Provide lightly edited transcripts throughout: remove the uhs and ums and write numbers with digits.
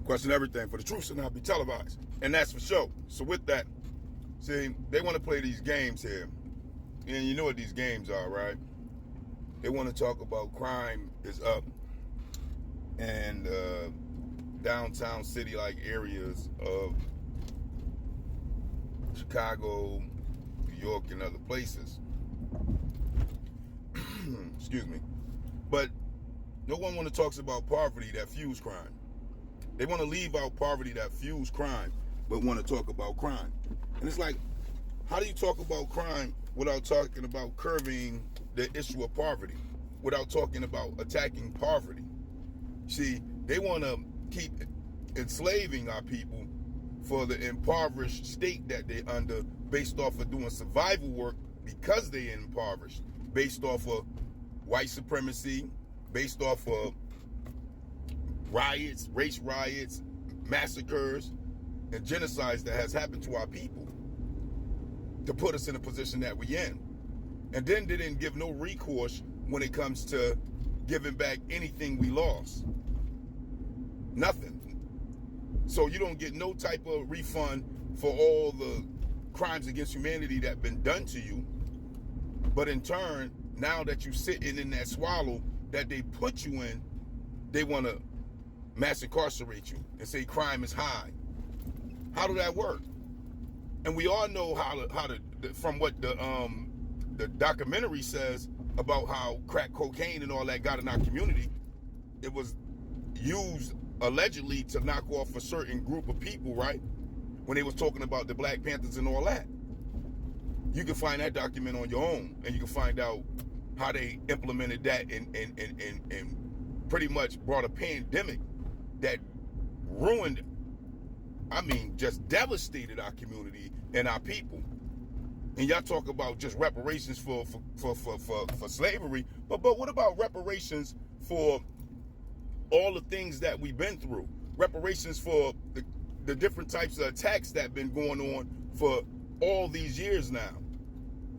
Question everything, for the truth should not be televised. And that's for sure. So with that, see, they want to play these games here. And you know what these games are, right? They want to talk about crime is up and downtown city-like areas of Chicago, New York, and other places. Excuse me. But no one want to talk about poverty that fuels crime. They want to leave out poverty that fuels crime, but want to talk about crime. And it's like, how do you talk about crime without talking about curbing the issue of poverty, without talking about attacking poverty? See, they want to keep enslaving our people for the impoverished state that they're under, based off of doing survival work because they're impoverished, based off of white supremacy, based off of riots, race riots, massacres, and genocides that has happened to our people to put us in the position that we're in. And then they didn't give no recourse when it comes to giving back anything we lost. Nothing. So you don't get no type of refund for all the crimes against humanity that have been done to you. But in turn, now that you're sitting in that swallow that they put you in, they want to mass incarcerate you and say crime is high. How do that work? And we all know how to from what the documentary says about how crack cocaine and all that got in our community. It was used allegedly to knock off a certain group of people, right? When they was talking about the Black Panthers and all that. You can find that document on your own, and you can find out how they implemented that and pretty much brought a pandemic that ruined, I mean, just devastated our community and our people. And y'all talk about just reparations for slavery, but what about reparations for all the things that we've been through? Reparations for the different types of attacks that have been going on for all these years now.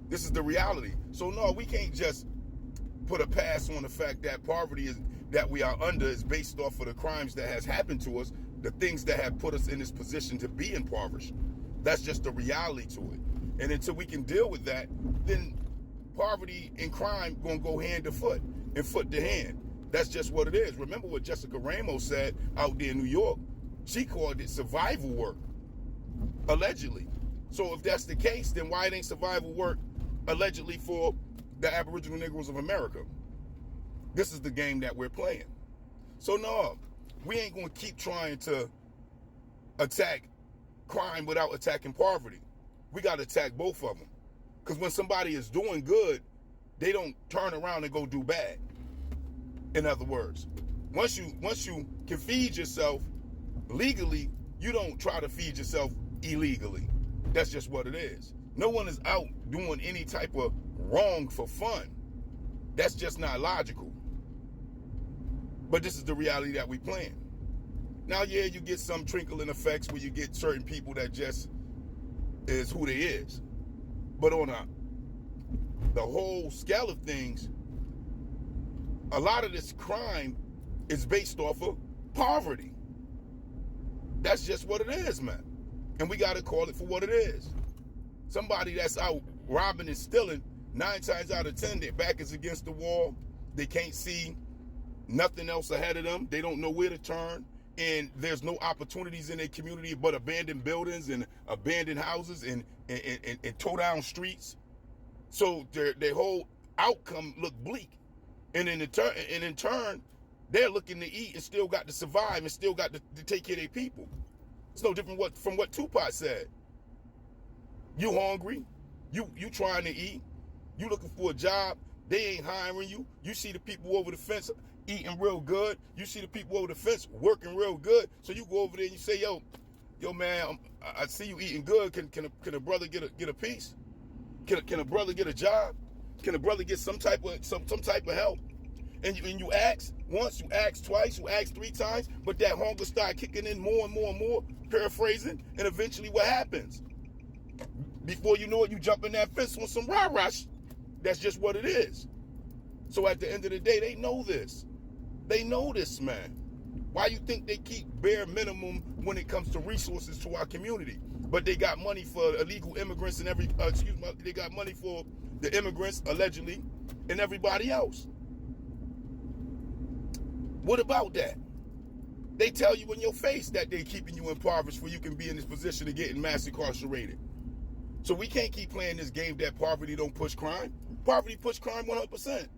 This is the reality. So no, we can't just put a pass on the fact that poverty is that we are under is based off of the crimes that has happened to us, the things that have put us in this position to be impoverished. That's just the reality to it. And until we can deal with that, then poverty and crime gonna go hand to foot and foot to hand. That's just what it is. Remember what Jessica Ramos said out there in New York? She called it survival work, allegedly. So if that's the case, then why it ain't survival work allegedly for the Aboriginal Negroes of America? This is the game that we're playing. So no, we ain't gonna keep trying to attack crime without attacking poverty. We gotta attack both of them. Because when somebody is doing good, they don't turn around and go do bad. In other words, once you can feed yourself legally, you don't try to feed yourself illegally. That's just what it is. No one is out doing any type of wrong for fun. That's just not logical. But this is the reality that we playing. Now, yeah, you get some trickling effects where you get certain people that just is who they is. But on the whole scale of things, a lot of this crime is based off of poverty. That's just what it is, man. And we got to call it for what it is. Somebody that's out robbing and stealing, 9 times out of 10, their back is against the wall. They can't see nothing else ahead of them. They don't know where to turn. And there's no opportunities in their community but abandoned buildings and abandoned houses and tore down streets. So their whole outcome look bleak. And in turn, they're looking to eat and still got to survive and still got to take care of their people. It's no different from what Tupac said. You hungry, you trying to eat, you looking for a job, they ain't hiring you. You see the people over the fence eating real good. You see the people over the fence working real good. So you go over there and you say, yo man, I see you eating good. Can a brother get a piece? Can a brother get a job? Can a brother get some type of help? And you ask once, you ask twice, you ask 3 times, but that hunger start kicking in more and more and more, paraphrasing, and eventually what happens? Before you know it, you jump in that fence on some rah-rah. That's just what it is. So at the end of the day, they know this. They know this, man. Why you think they keep bare minimum when it comes to resources to our community? But they got money for illegal immigrants and they got money for the immigrants, allegedly, and everybody else. What about that? They tell you in your face that they're keeping you impoverished where you can be in this position of getting mass incarcerated. So we can't keep playing this game that poverty don't push crime. Poverty push crime 100%.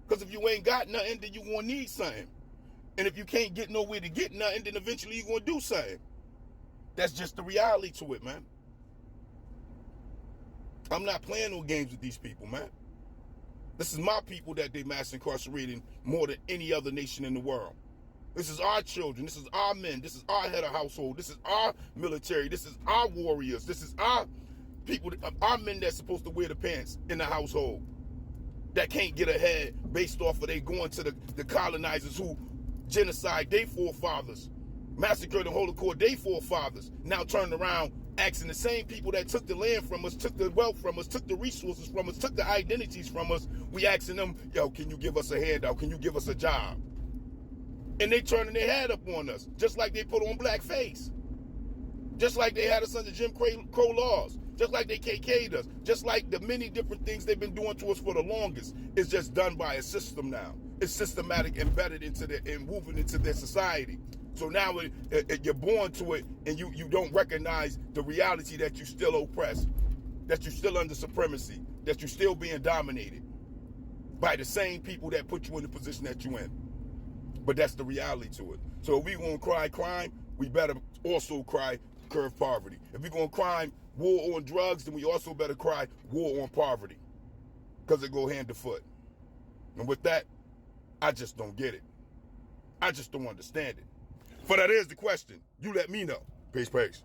Because if you ain't got nothing, then you gonna need something. And if you can't get nowhere to get nothing, then eventually you're gonna do something. That's just the reality to it, man. I'm not playing no games with these people, man. This is my people that they mass incarcerating more than any other nation in the world. This is our children. This is our men. This is our head of household. This is our military. This is our warriors. This is our people, our men that's supposed to wear the pants in the household that can't get ahead based off of they going to the colonizers who genocide their forefathers, massacred and Holocaust their forefathers, now turned around asking the same people that took the land from us, took the wealth from us, took the resources from us, took the identities from us, we asking them, yo, can you give us a handout? Can you give us a job? And they turning their head up on us, just like they put on blackface. Just like they had us under Jim Crow laws. Just like they KK'd us. Just like the many different things they've been doing to us for the longest. It's just done by a system now. It's systematic, embedded into and moving into their society. So now you're born to it and you don't recognize the reality that you're still oppressed, that you're still under supremacy, that you're still being dominated by the same people that put you in the position that you're in. But that's the reality to it. So if we're going to cry crime, we better also cry curb poverty. If we're going to cry war on drugs, then we also better cry war on poverty, because they go hand to foot. And with that, I just don't get it. I just don't understand it. For that is the question. You let me know. Peace, peace.